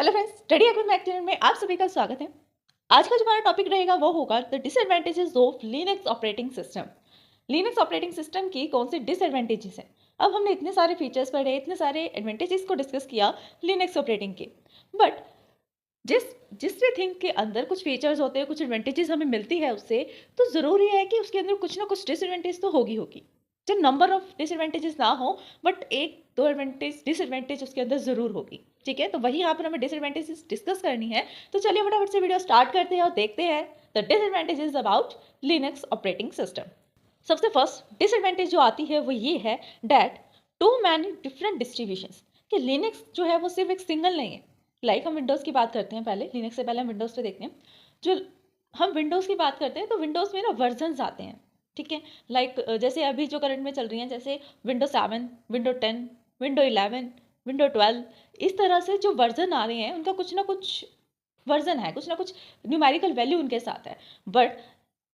Hello friends, study account magazine में आप सभी का स्वागत है। आज का जो हमारा टॉपिक रहेगा वो होगा the disadvantages of Linux operating system. Linux operating system की कौन सी डिसएडवांटेजेस हैं। अब हमने इतने सारे फीचर्स पढ़े, इतने सारे एडवांटेजेस को डिस्कस किया लिनक्स ऑपरेटिंग के, बट जिस जिस भी थिंग के अंदर कुछ फीचर्स होते हैं, कुछ एडवांटेजेस हमें मिलती है उससे, तो ज़रूरी है कि उसके अंदर कुछ ना कुछ डिसएडवांटेज तो होगी होगी। जो नंबर ऑफ डिसएडवांटेजेस ना हो, बट एक दो एडवांटेज डिसएडवांटेज उसके अंदर ज़रूर होगी। ठीक है, तो वही यहाँ पर हमें डिसएडवांटेजेस डिस्कस करनी है। तो चलिए फटाफट से वीडियो स्टार्ट करते हैं और देखते हैं the disadvantages about Linux operating system. सबसे फर्स्ट डिसएडवांटेज जो आती है वो ये है that too many different distributions, कि लिनक्स जो है वो सिर्फ एक सिंगल नहीं है। हम विंडोज़ की बात करते हैं, पहले लिनक्स से पहले हम विंडोज़ पे देखते हैं। जो हम विंडोज़ की बात करते हैं तो विंडोज़ में ना वर्जन्स आते हैं। ठीक है, जैसे अभी जो करंट में चल रही हैं, जैसे विंडो 7, विंडो 10, विंडो 11, विंडो 12, इस तरह से जो वर्जन आ रहे हैं उनका कुछ ना कुछ वर्जन है, कुछ ना कुछ न्यूमेरिकल वैल्यू उनके साथ है। बट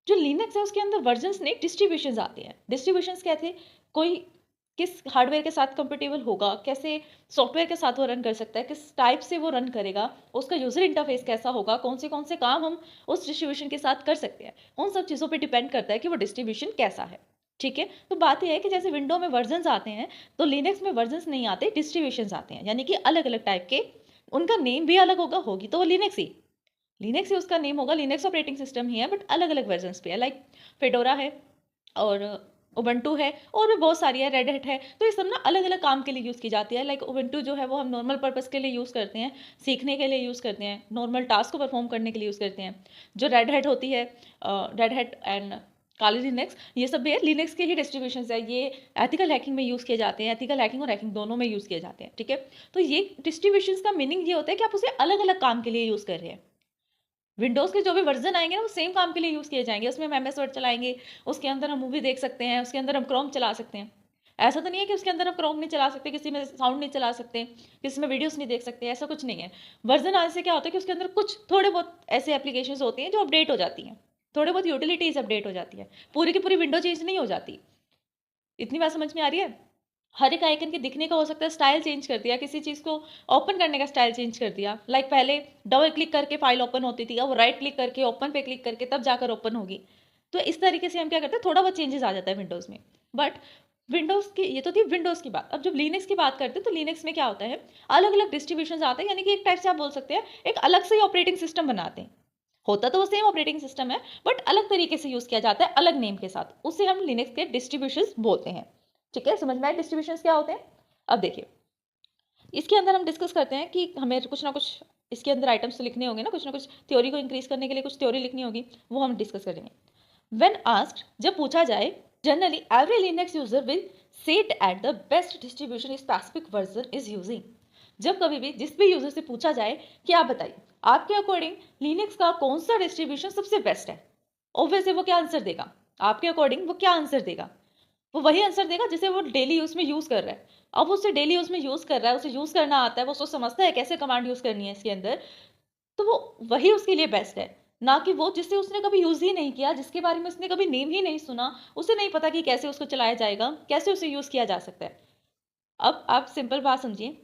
जो लिनक्स है उसके अंदर वर्जन्स नहीं, डिस्ट्रीब्यूशंस आते हैं। डिस्ट्रीब्यूशंस क्या थे, कोई किस हार्डवेयर के साथ कंपेटेबल होगा, कैसे सॉफ्टवेयर के साथ वो रन कर सकता है, किस टाइप से वो रन करेगा, उसका यूजर इंटरफेस कैसा होगा, कौन से काम हम उस डिस्ट्रीब्यूशन के साथ कर सकते हैं, उन सब चीज़ों पे डिपेंड करता है कि वो डिस्ट्रीब्यूशन कैसा है। ठीक है, तो बात यह है कि जैसे विंडो में वर्जन्स आते हैं तो लिनक्स में वर्जन्स नहीं आते, डिस्ट्रीब्यूशंस आते हैं, यानी कि अलग अलग टाइप के। उनका नेम भी अलग होगा, होगी तो वो लिनक्स ही उसका नेम होगा, लिनक्स ऑपरेटिंग सिस्टम ही है, बट अलग अलग वर्जन्स पे है। फेडोरा है और उबंटू है और भी बहुत सारी है, रेड हैट है। तो ये सब ना अलग अलग काम के लिए यूज़ की जाती है। उबंटू जो है वो हम नॉर्मल पर्पज़ के लिए यूज़ करते हैं, सीखने के लिए यूज़ करते हैं, नॉर्मल टास्क को परफॉर्म करने के लिए यूज़ करते हैं। जो रेड हैट होती है, red hat and Kali Linux, ये सब भी है लिनक्स के ही डिस्ट्रीब्यूशंस है। ये एथिकल हैकिंग में यूज़ किए जाते हैं, एथिकल हैकिंग और हैकिंग दोनों में यूज़ किए जाते हैं। ठीक है, तो ये डिस्ट्रीब्यूशंस का मीनिंग ये होता है कि आप उसे अलग अलग काम के लिए यूज़ कर रहे हैं। विंडोज़ के जो भी वर्जन आएंगे ना वो सेम काम के लिए यूज़ किए जाएंगे। उसमें हम एमएस वर्ड चलाएंगे, उसके अंदर हम मूवी देख सकते हैं, उसके अंदर हम क्रोम चला सकते हैं। ऐसा तो नहीं है कि उसके अंदर हम क्रोम नहीं चला सकते, किसी में साउंड नहीं चला सकते, किसी में वीडियोस नहीं देख सकते, ऐसा कुछ नहीं है। वर्जन आने से क्या होता है कि उसके अंदर कुछ थोड़े बहुत ऐसे एप्लीकेशंस होती हैं जो अपडेट हो जाती हैं, थोड़े बहुत यूटिलिटीज़ अपडेट हो जाती है, पूरी की पूरी विंडो चेंज नहीं हो जाती। इतनी बात समझ में आ रही है? हर एक आइकन के दिखने का हो सकता है स्टाइल चेंज कर दिया, किसी चीज़ को ओपन करने का स्टाइल चेंज कर दिया। पहले डबल क्लिक करके फाइल ओपन होती थी, अब राइट क्लिक करके ओपन पे क्लिक करके तब जाकर ओपन होगी। तो इस तरीके से हम क्या करते हैं, थोड़ा बहुत चेंजेस आ जाता है विंडोज़ में। बट विंडोज़ की ये तो थी विंडोज़ की बात। अब जब लिनक्स की बात करते हैं तो लिनक्स में क्या होता है, अलग अलग डिस्ट्रीब्यूशन आते हैं, यानी कि एक टाइप से आप बोल सकते हैं एक अलग से ही ऑपरेटिंग सिस्टम बनाते हैं। होता तो वो सेम ऑपरेटिंग सिस्टम है, बट अलग तरीके से यूज़ किया जाता है, अलग नेम के साथ। उसे हम लिनक्स के डिस्ट्रीब्यूशंस बोलते हैं। ठीक है, समझ में आए डिस्ट्रीब्यूशंस क्या होते हैं। अब देखिए, इसके अंदर हम डिस्कस करते हैं कि हमें कुछ ना कुछ इसके अंदर आइटम्स तो लिखने होंगे ना, कुछ थ्योरी को इंक्रीज करने के लिए कुछ थ्योरी लिखनी होगी, वो हम डिस्कस करेंगे। व्हेन आस्क्ड, जब पूछा जाए, generally every Linux user will set at the best distribution specific version is using. जब कभी भी जिस भी यूजर से पूछा जाए कि आप बताइए आपके अकॉर्डिंग लिनक्स का कौन सा डिस्ट्रीब्यूशन सबसे बेस्ट है, ऑब्वियसली वो क्या आंसर देगा, आपके अकॉर्डिंग वो क्या आंसर देगा, वो वही आंसर देगा जिसे वो डेली यूज़ में यूज़ कर रहा है। अब उसे डेली यूज़ में यूज़ कर रहा है, उसे यूज़ करना आता है, वो उसको समझता है कैसे कमांड यूज़ करनी है इसके अंदर, तो वो वही उसके लिए बेस्ट है। ना कि वो जिसे उसने कभी यूज़ ही नहीं किया, जिसके बारे में उसने कभी नेम ही नहीं सुना, उसे नहीं पता कि कैसे उसको चलाया जाएगा, कैसे उसे यूज़ किया जा सकता है। अब आप सिंपल बात समझिए,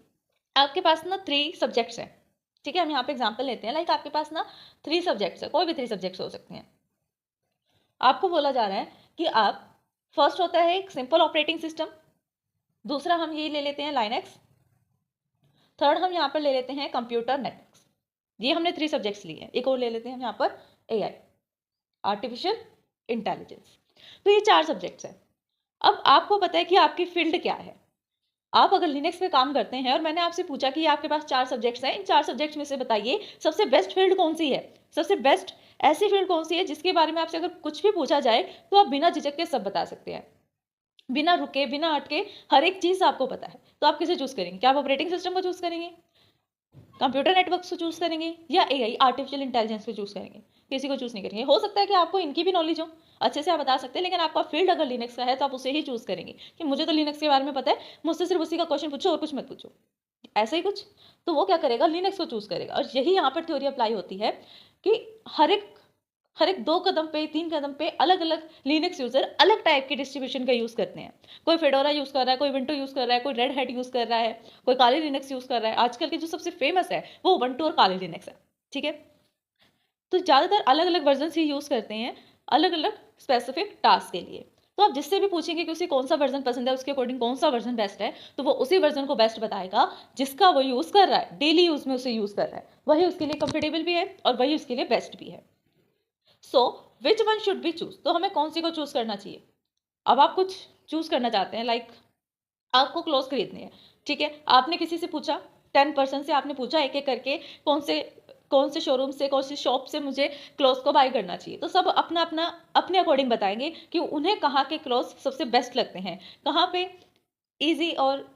आपके पास ना 3 सब्जेक्ट्स हैं। ठीक है, हम यहाँ पे एग्जांपल लेते हैं, आपके पास ना 3 सब्जेक्ट्स है, कोई भी 3 सब्जेक्ट्स हो सकते हैं। आपको बोला जा रहा है कि आप, फर्स्ट होता है एक सिंपल ऑपरेटिंग सिस्टम, दूसरा हम ये ले लेते हैं लाइनक्स, थर्ड हम यहाँ पर ले लेते हैं कंप्यूटर नेटवर्क्स। ये हमने 3 सब्जेक्ट्स लिए हैं। एक और ले लेते हैं हम यहाँ पर एआई, आर्टिफिशियल इंटेलिजेंस। तो ये 4 सब्जेक्ट्स हैं। अब आपको पता है कि आपकी फील्ड क्या है। आप अगर लिनक्स में काम करते हैं और मैंने आपसे पूछा कि आपके पास 4 सब्जेक्ट्स हैं, इन 4 सब्जेक्ट्स में से बताइए सबसे बेस्ट फील्ड कौन सी है, सबसे बेस्ट ऐसी फील्ड कौन सी है जिसके बारे में आपसे अगर कुछ भी पूछा जाए तो आप बिना झिझक के सब बता सकते हैं, बिना रुके, बिना अटके, हर एक चीज़ आपको पता है। तो आप किसे चूज़ करेंगे? क्या आप ऑपरेटिंग सिस्टम को चूज़ करेंगे, कंप्यूटर नेटवर्क्स को चूज़ करेंगे, या एआई आर्टिफिशियल इंटेलिजेंस को चूज़ करेंगे? किसी को चूज़ नहीं करेंगे। हो सकता है कि आपको इनकी भी नॉलेज हो, अच्छे से आप बता सकते हैं, लेकिन आपका फील्ड अगर लिनक्स का है तो आप उसे ही चूज़ करेंगे कि मुझे तो लिनक्स के बारे में पता है, मुझसे सिर्फ उसी का क्वेश्चन पूछो और कुछ मत पूछो, ऐसा ही कुछ। तो वो क्या करेगा, लिनक्स को चूज़ करेगा। और यही यहाँ पर थ्योरी अप्लाई होती है कि हर एक हर एक 2 कदम पे 3 कदम पे अलग अलग लिनक्स यूजर अलग टाइप के डिस्ट्रीब्यूशन का यूज करते हैं। कोई फेडोरा यूज कर रहा है, कोई विंडो यूज कर रहा है, कोई रेड हैट यूज कर रहा है, कोई काली लिनक्स यूज कर रहा है। आजकल के जो सबसे फेमस है वो उबंटू और काली लिनक्स है। ठीक है, तो ज़्यादातर अलग अलग वर्जन ही यूज़ करते हैं अलग अलग स्पेसिफिक टास्क के लिए। तो आप जिससे भी पूछेंगे कि उसे कौन सा वर्जन पसंद है, उसके अकॉर्डिंग कौन सा वर्जन बेस्ट है, तो वो उसी वर्जन को बेस्ट बताएगा जिसका वो यूज़ कर रहा है, डेली यूज़ में उसे यूज़ कर रहा है, वही उसके लिए कंफर्टेबल भी है और वही उसके लिए बेस्ट भी है। So which one should be choose, तो हमें कौन सी को चूज करना चाहिए। अब आप कुछ चूज करना चाहते हैं, लाइक आपको क्लोथ खरीदनी है। ठीक है, आपने किसी से पूछा, 10% से आपने पूछा एक एक करके कौन से शोरूम से, कौन सी शॉप से मुझे क्लोथ्स को बाय करना चाहिए। तो सब अपना अपना अपने अकॉर्डिंग बताएंगे कि उन्हें कहाँ के क्लोथ्स सबसे बेस्ट लगते हैं, कहाँ पे इजी और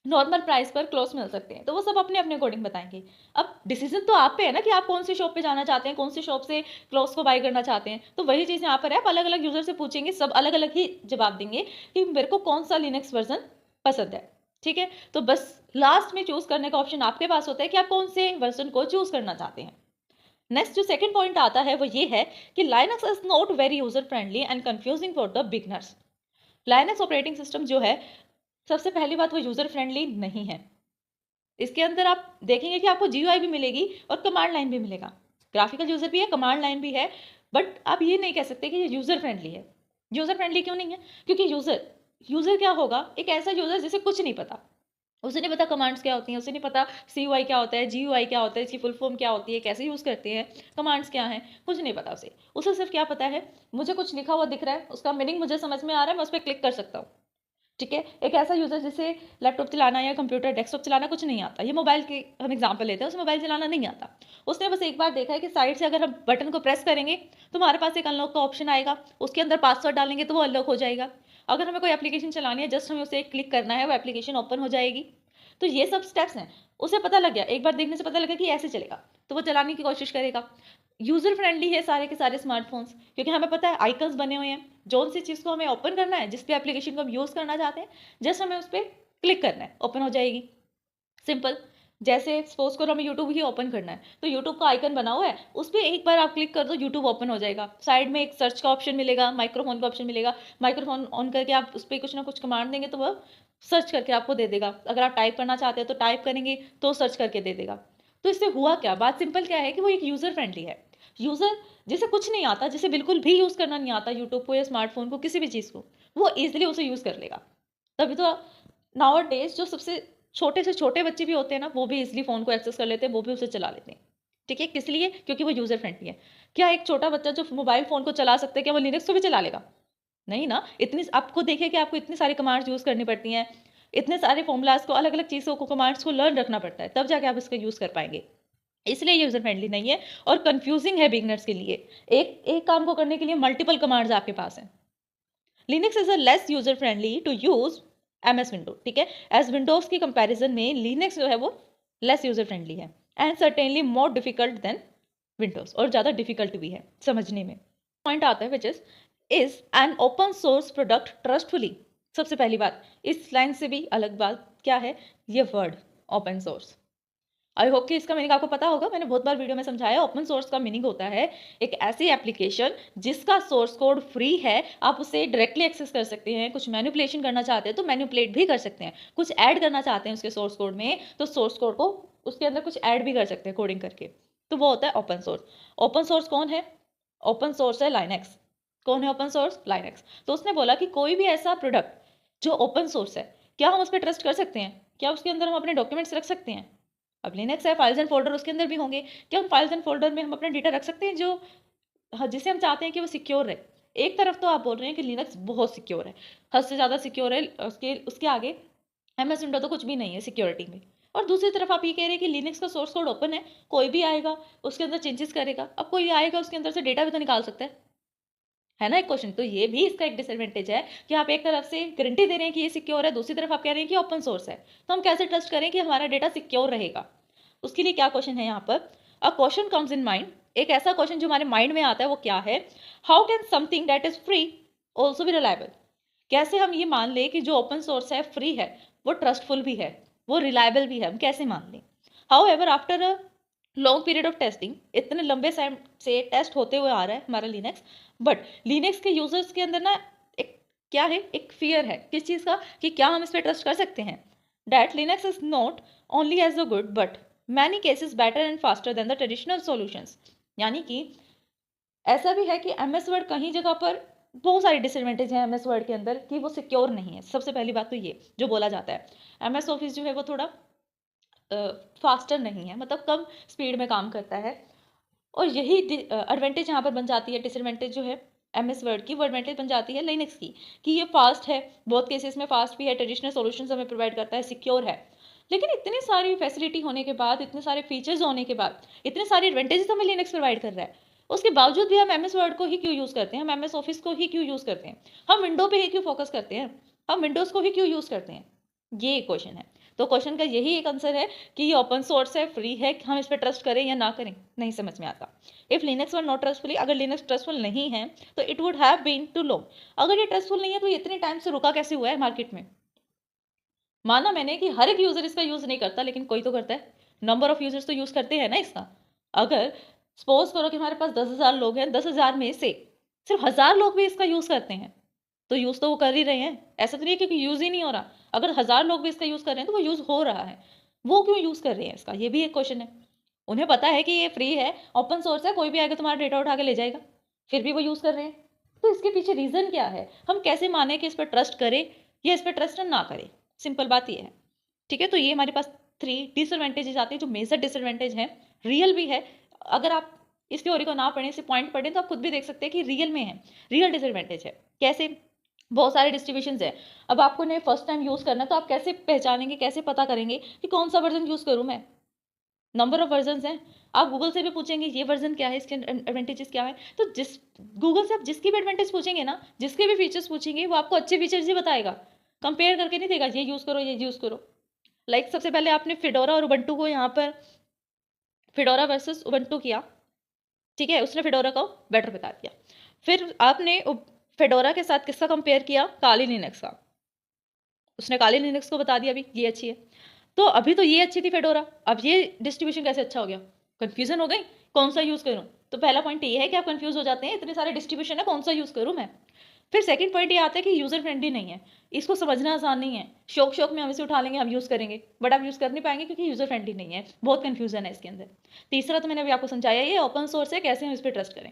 नॉर्मल प्राइस पर क्लोथ्स मिल सकते हैं। तो वो सब अपने अपने अकॉर्डिंग बताएंगे। अब डिसीजन तो आप पे है ना कि आप कौन सी शॉप पे जाना चाहते हैं, कौन सी शॉप से क्लोथ्स को बाय करना चाहते हैं। तो वही चीज़ यहाँ पर है, आप अलग अलग यूजर से पूछेंगे, सब अलग अलग ही जवाब देंगे कि मेरे को कौन सा लिनक्स वर्जन पसंद है। ठीक है, तो बस लास्ट में चूज करने का ऑप्शन आपके पास होता है कि आप कौन से वर्जन को चूज करना चाहते हैं। नेक्स्ट जो सेकंड पॉइंट आता है वो ये है कि Linux is not very user friendly and confusing for the beginners. Linux operating system जो है, सबसे पहली बात वो यूजर फ्रेंडली नहीं है। इसके अंदर आप देखेंगे कि आपको जीयूआई भी मिलेगी और कमांड लाइन भी मिलेगा। ग्राफिकल यूजर भी है, कमांड लाइन भी है, बट आप ये नहीं कह सकते कि ये यूजर फ्रेंडली है। यूजर फ्रेंडली क्यों नहीं है? क्योंकि यूजर यूजर क्या होगा, एक ऐसा यूजर जिसे कुछ नहीं पता। उसे नहीं पता कमांड्स क्या होती हैं, उसे नहीं पता CUI क्या होता है, GUI क्या होता है, इसकी फुल फॉर्म क्या होती है, कैसे यूज़ करते हैं, कमांड्स क्या हैं, कुछ नहीं पता उसे। उसे सिर्फ क्या पता है, मुझे कुछ लिखा हुआ दिख रहा है, उसका मीनिंग मुझे समझ में आ रहा है, मैं उस पर क्लिक कर सकता हूँ। ठीक है, एक ऐसा यूज़र जिसे लैपटॉप चलाना या कंप्यूटर डेस्कटॉप चलाना कुछ नहीं आता, ये मोबाइल की हम एग्जाम्पल लेते हैं, उसे मोबाइल चलाना नहीं आता। उसने बस एक बार देखा है कि साइड से अगर हम बटन को प्रेस करेंगे तो हमारे पास एक अनलॉक का ऑप्शन आएगा, उसके अंदर पासवर्ड डालेंगे तो वो अनलॉक हो जाएगा। अगर हमें कोई एप्लीकेशन चलानी है, जस्ट हमें उसे क्लिक करना है, वो एप्लीकेशन ओपन हो जाएगी। तो ये सब स्टेप्स हैं, उसे पता लग गया, एक बार देखने से पता लगा कि ऐसे चलेगा, तो वो चलाने की कोशिश करेगा। यूजर फ्रेंडली है सारे के सारे स्मार्टफोन्स, क्योंकि हमें पता है आइकन्स बने हुए हैं, जो सी चीज़ को हमें ओपन करना है, जिस भी एप्लीकेशन को हम यूज़ करना चाहते हैं, जस्ट हमें उस पर क्लिक करना है, ओपन हो जाएगी। सिंपल। जैसे सपोज करो हमें यूट्यूब ही ओपन करना है, तो यूट्यूब का आइकन बना हुआ है, उस पर एक बार आप क्लिक कर दो, यूट्यूब ओपन हो जाएगा। साइड में एक सर्च का ऑप्शन मिलेगा, माइक्रोफोन का ऑप्शन मिलेगा, माइक्रोफोन ऑन करके आप उस पर कुछ ना कुछ कमांड देंगे तो वह सर्च करके आपको दे देगा। अगर आप टाइप करना चाहते हैं तो टाइप करेंगे तो सर्च करके दे देगा। तो इससे हुआ क्या, बात सिंपल क्या है कि वो एक यूज़र फ्रेंडली है। यूज़र जिसे कुछ नहीं आता, जिसे बिल्कुल भी यूज़ करना नहीं आता यूट्यूब को या स्मार्टफोन को, किसी भी चीज़ को, वो ईजिली उसे यूज़ कर लेगा। तभी तो नाउ डेज जो सबसे छोटे से छोटे बच्चे भी होते हैं ना, वो भी इजीली फ़ोन को एक्सेस कर लेते हैं, वो भी उसे चला लेते हैं। ठीक है, किस लिए? क्योंकि वो यूज़र फ्रेंडली है। क्या एक छोटा बच्चा जो मोबाइल फ़ोन को चला सकता है, क्या वो लिनक्स को भी चला लेगा? नहीं ना। इतनी आपको देखिए कि आपको इतनी सारी कमांड्स यूज़ करनी पड़ती हैं, इतने सारे फ़ॉर्मूलाज़ को, अलग-अलग चीज़ों को, कमांड्स को लर्न रखना पड़ता है, तब जाके आप इसका यूज़ कर पाएँगे। इसलिए यूज़र फ्रेंडली नहीं है और कन्फ्यूज़िंग है बिगिनर्स के लिए। एक एक काम को करने के लिए मल्टीपल कमांड्स आपके पास हैं। Linux is a less user friendly to use MS window. ठीक है, एज विंडोज की कंपैरिजन में लिनक्स जो है वो लेस यूजर फ्रेंडली है and certainly more difficult than Windows, और ज़्यादा डिफिकल्ट भी है समझने में। पॉइंट आता है which is an open source product trustfully. सबसे पहली बात, इस लाइन से भी अलग बात क्या है, ये word open source. I hope कि इसका मीनिंग आपको पता होगा, मैंने बहुत बार वीडियो में समझाया। ओपन सोर्स का मीनिंग होता है एक ऐसी एप्लीकेशन जिसका सोर्स कोड फ्री है, आप उसे डायरेक्टली एक्सेस कर सकते हैं। कुछ मैनिपुलेशन करना चाहते हैं तो मैनिपुलेट भी कर सकते हैं, कुछ ऐड करना चाहते हैं उसके सोर्स कोड में तो सोर्स कोड को उसके अंदर कुछ ऐड भी कर सकते हैं कोडिंग करके, तो वो होता है ओपन सोर्स। ओपन सोर्स कौन है? ओपन सोर्स है लाइनक्स। कौन है ओपन सोर्स? लाइनक्स। तो उसने बोला कि कोई भी ऐसा प्रोडक्ट जो ओपन सोर्स है, क्या हम उस पर ट्रस्ट कर सकते हैं? क्या उसके अंदर हम अपने डॉक्यूमेंट्स रख सकते हैं? अब लिनक्स है, फाइल्स एंड फोल्डर उसके अंदर भी होंगे, क्या हम फाइल्स एंड फोल्डर में हम अपना डेटा रख सकते हैं जो जिसे हम चाहते हैं कि वो सिक्योर रहे? एक तरफ तो आप बोल रहे हैं कि लिनक्स बहुत सिक्योर है, हद से ज़्यादा सिक्योर है, उसके उसके आगे MS विंडो तो कुछ भी नहीं है सिक्योरिटी में। और दूसरी तरफ आप ये कह रहे हैं कि लिनक्स का सोर्स कोड ओपन है, कोई भी आएगा उसके अंदर चेंजेस करेगा। अब कोई आएगा उसके अंदर से डेटा भी तो निकाल सकता है ना एक क्वेश्चन। तो ये भी इसका एक डिसएडवांटेज है कि आप एक तरफ से गारंटी दे रहे हैं कि ये सिक्योर है, दूसरी तरफ आप कह रहे हैं कि ओपन सोर्स है, तो हम कैसे ट्रस्ट करें कि हमारा डेटा सिक्योर रहेगा? उसके लिए क्या क्वेश्चन है यहाँ पर, a question comes in mind. एक ऐसा क्वेश्चन जो हमारे माइंड में आता है वो क्या है, how can something that is free also be reliable. कैसे हम ये मान लें कि जो ओपन सोर्स है, फ्री है, वो ट्रस्टफुल भी है, वो रिलायबल भी है, हम कैसे मान लें? How ever after long period of testing, इतने लंबे टाइम से टेस्ट होते हुए आ रहा है हमारा लिनक्स, बट लिनक्स के यूजर्स के अंदर ना एक क्या है, एक फियर है किस चीज़ का, कि क्या हम इस पर ट्रस्ट कर सकते हैं। That Linux is not only as a good but many cases better and faster than the traditional solutions. यानी कि ऐसा भी है कि एम एस वर्ड कहीं जगह पर बहुत सारी डिसएडवांटेज हैं एम एस वर्ड के अंदर, कि वो सिक्योर नहीं है। सबसे पहली बात तो ये जो बोला जाता है, एम एस ऑफिस जो है वो थोड़ा फास्टर नहीं है, मतलब कम स्पीड में काम करता है। और यही एडवांटेज यहाँ पर बन जाती है, डिसएडवांटेज जो है एम एस वर्ड की, वो एडवांटेज बन जाती है लिनक्स की, कि ये फास्ट है, बहुत केसेस में फास्ट भी है, ट्रेडिशनल सॉल्यूशंस हमें प्रोवाइड करता है, सिक्योर है। लेकिन इतनी सारी फैसिलिटी होने के बाद, इतने सारे फीचर्स होने के बाद, इतने सारे एडवांटेजेस हमें लिनक्स प्रोवाइड कर रहा है, उसके बावजूद भी हम एम एस वर्ड को ही क्यों यूज़ करते हैं, हम एम एस ऑफिस को ही क्यों यूज़ करते हैं, हम विंडो पे ही क्यों फोकस करते हैं, हम विंडोज़ को ही क्यों यूज़ करते हैं, ये एक क्वेश्चन है। तो क्वेश्चन का यही एक आंसर है कि ये ओपन सोर्स है, फ्री है, हम इस पर ट्रस्ट करें या ना करें, नहीं समझ में आता। If Linux were not trustfully, अगर लिनक्स ट्रस्टफुल नहीं है तो it would have been too long. अगर ये ट्रस्टफुल नहीं है तो इतने टाइम से रुका कैसे हुआ है मार्केट में। माना मैंने कि हर एक यूजर इसका यूज नहीं करता, लेकिन कोई तो करता है, नंबर ऑफ यूजर्स तो यूज करते हैं ना इसका। अगर सपोज करो कि हमारे पास 10,000 लोग हैं, 10,000 में से सिर्फ 1,000 लोग भी इसका यूज करते हैं, तो यूज तो वो कर ही रहे हैं। ऐसा तो नहीं है कि यूज ही नहीं हो रहा। अगर 1,000 लोग भी इसका यूज कर रहे हैं तो वो यूज हो रहा है, वो क्यों यूज कर रहे हैं इसका, ये भी एक क्वेश्चन है। उन्हें पता है कि ये फ्री है, ओपन सोर्स है, कोई भी आएगा तुम्हारा डेटा उठा के ले जाएगा, फिर भी वो यूज कर रहे हैं। तो इसके पीछे रीजन क्या है, हम कैसे माने कि इस पर ट्रस्ट करें या इस पर ट्रस्ट ना करें, सिंपल बात ये है। ठीक है, तो ये हमारे पास 3 डिसएडवांटेजेस आते हैं, जो मेजर डिसएडवांटेज हैं, रियल भी है। अगर आप इस थ्योरी को ना पढ़ें, इसे पॉइंट पढ़ें, तो आप खुद भी देख सकते हैं कि रियल में है, रियल डिसएडवांटेज है। कैसे, बहुत सारे डिस्ट्रीब्यूशंस है। अब आपको ने फर्स्ट टाइम यूज़ करना है, तो आप कैसे पहचानेंगे, कैसे पता करेंगे कि कौन सा वर्जन यूज़ करूँ मैं। नंबर ऑफ वर्जन हैं, आप गूगल से भी पूछेंगे ये वर्जन क्या है, इसके एडवांटेजेस क्या है, तो जिस गूगल से आप जिसकी भी एडवांटेज पूछेंगे ना, जिसके भी फीचर्स पूछेंगे, वो आपको अच्छे फीचर्स ही बताएगा, कंपेयर करके नहीं देगा ये यूज़ करो ये यूज़ करो। लाइक सबसे पहले आपने फिडोरा और उबंटू को यहाँ पर, फिडोरा वर्सेस उबंटू किया, ठीक है, उसने फिडोरा को बेटर बता दिया। फिर आपने फेडोरा के साथ किसका कंपेयर किया, काली लिनक्स का, उसने काली लिनक्स को बता दिया अभी ये अच्छी है। तो अभी तो ये अच्छी थी फेडोरा, अब ये डिस्ट्रीब्यूशन कैसे अच्छा हो गया, कंफ्यूजन हो गई, कौन सा यूज़ करूँ। तो पहला पॉइंट ये है कि आप कंफ्यूज हो जाते हैं, इतने सारे डिस्ट्रीब्यूशन है, कौन सा यूज़ करूँ मैं। फिर सेकंड पॉइंट ये आता है कि यूज़र फ्रेंडली नहीं है, इसको समझना आसान नहीं है, शौक शौक में हम इसे उठा लेंगे, हम यूज़ करेंगे, बट आप यूज़ कर नहीं पाएंगे क्योंकि यूज़र फ्रेंडली नहीं है, बहुत कन्फ्यूजन है इसके अंदर। तीसरा तो मैंने अभी आपको समझाया, ये ओपन सोर्स है, कैसे हम इस पर ट्रस्ट करें।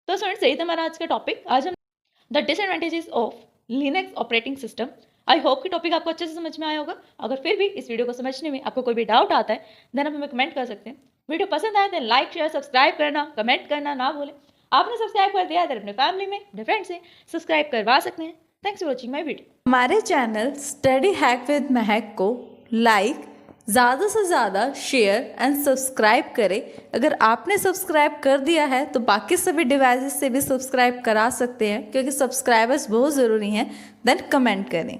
तो स्टूडेंट्स, यही था हमारा आज का टॉपिक। आज हम the disadvantages of Linux operating system. I hope कि टॉपिक आपको अच्छे से समझ में आया होगा। अगर फिर भी इस वीडियो को समझने में आपको कोई भी डाउट आता है, देन आप हमें कमेंट कर सकते हैं। वीडियो पसंद आए तो लाइक शेयर सब्सक्राइब करना, कमेंट करना ना भूलें। आपने सब्सक्राइब कर दिया है तो अपने फैमिली में, अपने फ्रेंड से सब्सक्राइब करवा सकते हैं। Thanks for watching my video. हमारे चैनल स्टडी हैक विद महक को लाइक, ज़्यादा से ज़्यादा शेयर एंड सब्सक्राइब करें। अगर आपने सब्सक्राइब कर दिया है तो बाकी सभी डिवाइसेस से भी सब्सक्राइब करा सकते हैं, क्योंकि सब्सक्राइबर्स बहुत ज़रूरी हैं। देन कमेंट करें।